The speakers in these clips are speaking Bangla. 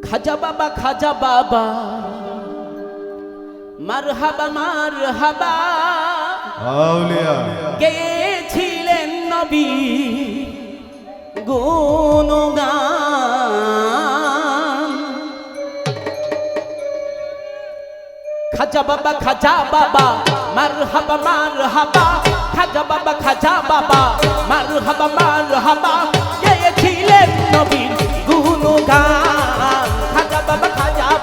খাজা বাবা মারহাবা মারহাবা আউলিয়া গেয়েছিলেন নবী গুণগান। খাজা বাবা মারহাবা মারহাবা খাজা বাবা মারহাবা মারহাবা গেয়েছিলেন নবীর গুণগান। খাজা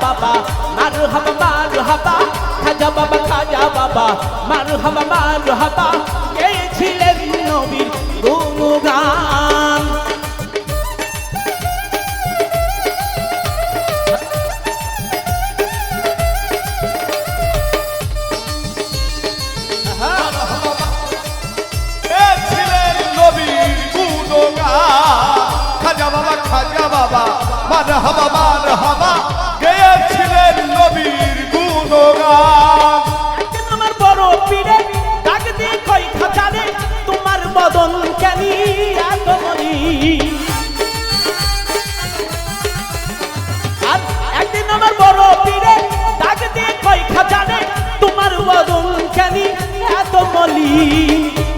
বাবা মারহাবা মারহাবা খাজা বাবা মারহাবা মারহাবা গেয়েছিলেন নবীর গুণগান। খাজা বাবা মারহাবা মারহাবা গেয়েছিলেন নবীর গুণগান। একদিন আমার বড় পীরে ডাক দিয়ে কই খাজা রে তোমার বদন কেনি এত মনি। আর একদিন আমার বড় পীরে ডাক দিয়ে কই খাজা রে তোমার বদন কেনি এত মলি।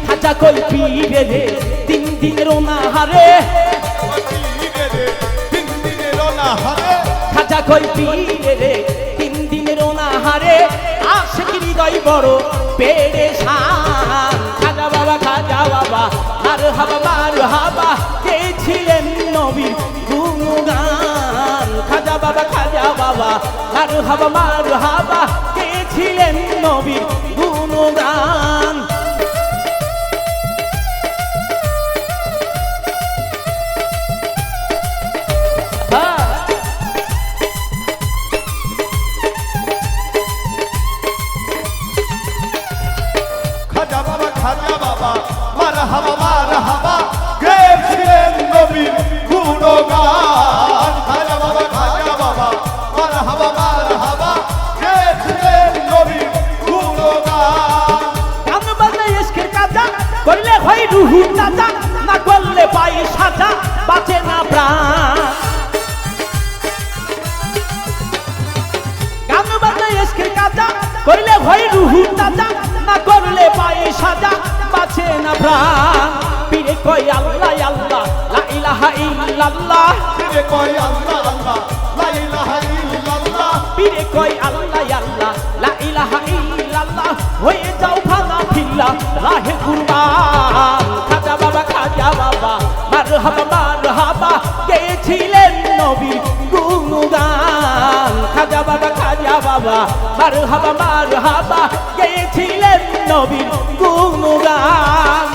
খাজা কই পীরে রে তিন দিনের অনাহারে খাজা কই পীরে রে তিন দিনের অনাহারে আশিক হৃদয় বড় পেরেশান। খাজা বাবা মারহাবা মারহাবা গেয়েছিলেন নবীর গুণগান। খাজা বাবা মারহাবা মারহাবা গেয়েছিলেন নবীর গুণগান। খাজা বাবা মারহাবা মারহাবা গেয়েছিলেন নবীর গুণগান। খাজা বাবা মারহাবা মারহাবা গেয়েছিলেন নবীর গুণগান। গান বাজনা ইশকের কাজা করলে হয় রুহু তাজা না করলে পাই সাজা বাঁচে না প্রাণ। গান বাজনা ইশকের কাজা করলে হয় রুহু তাজা না করলে পাই সাজা বাঁচে না প্রাণ। পীরে কই আল্লাহ আল্লাহ লা ইলাহা ইল্লাল্লাহ পীরে কই আল্লাহ আল্লাহ লা ইলাহা ইল্লাল্লাহ পীরে কই আল্লাহ আল্লাহ লা ইলাহা ইল্লাল্লাহ হয়ে যাও ভাঙা ফিল্লা রাহে কুরবান। খাজা বাবা মারহাবা মারহাবা গেয়েছিলেন নবীর গুণগান। খাজা বাবা মারহাবা মারহাবা গেয়েছিলেন নবীর গুণগান।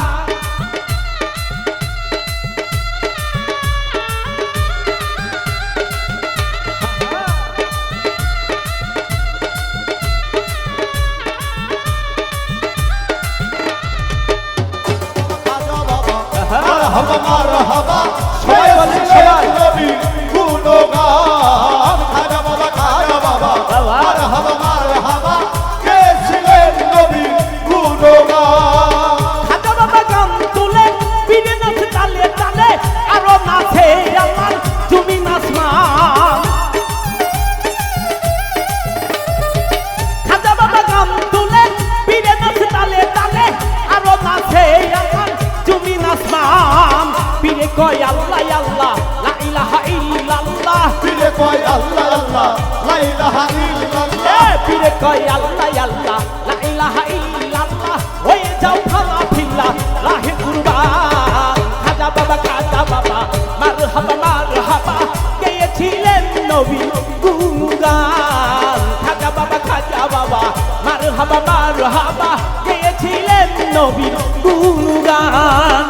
মারহাবা মারহাবা সবাই বলেন, সবাই। নবীর গুণগান। খাজা বাবা মারহাবা মারহাবা গেয়েছিলেন নবীর গুণগান। খাজা বাবা গান তুলে পীরে নাচ তালে তালে আরো নাচে আমার তুমি নাচমান। খাজা বাবা গান তুলে পীরে নাচ তালে তালে আরো নাচে আমার তুমি নাচমান। পীরে কয় আল্লাহ আল্লাহ লা ইলাহা ইল্লাল্লাহ পীরে কই আল্লাহ আল্লাহ লা ইলাহা ইল্লাল্লাহ পীরে কয় আল্লাহ আল্লাহ লা ইলাহা ইল্লাল্লাহ হয়ে যাও ভাঙা ফিল্লা রাহে কুরবান। খাজা বাবা মারহাবা মারহাবা গেয়েছিলেন নবীর গুণগান। খাজা বাবা মারহাবা মারহাবা গেয়েছিলেন নবীর গুণগান।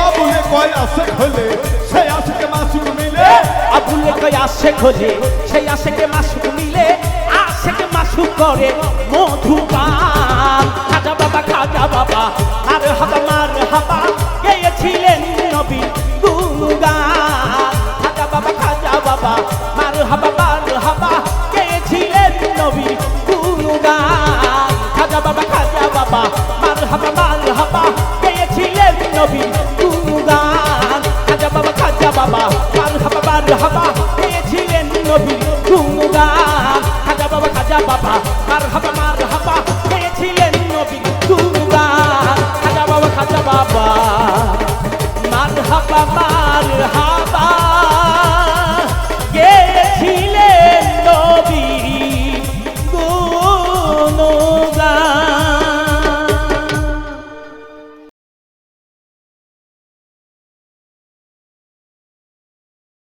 আবুলে কয় আছে খোলে সে আশিকে মাসুক মিলে আবুলে কই আসে খোঁজে সেই আশেকে মাসুক মিলে আশেকে মাসুক করে মধুপান খাজা বাবা মার হাবা গেয়েছিলেন নবী গুণগান খাজা বাবা মার হাবা গেয়েছিলেন নবী গুণগান খাজা বাবা মার হাবা গেয়েছিলেন নবী গুণগান খাজা বাবা মার হাবা গেয়েছিলেন নবী গুণগান খাজা বাবা মার হাবা গেয়েছিলেন নবী গুণগান খাজা বাবা মার হাবা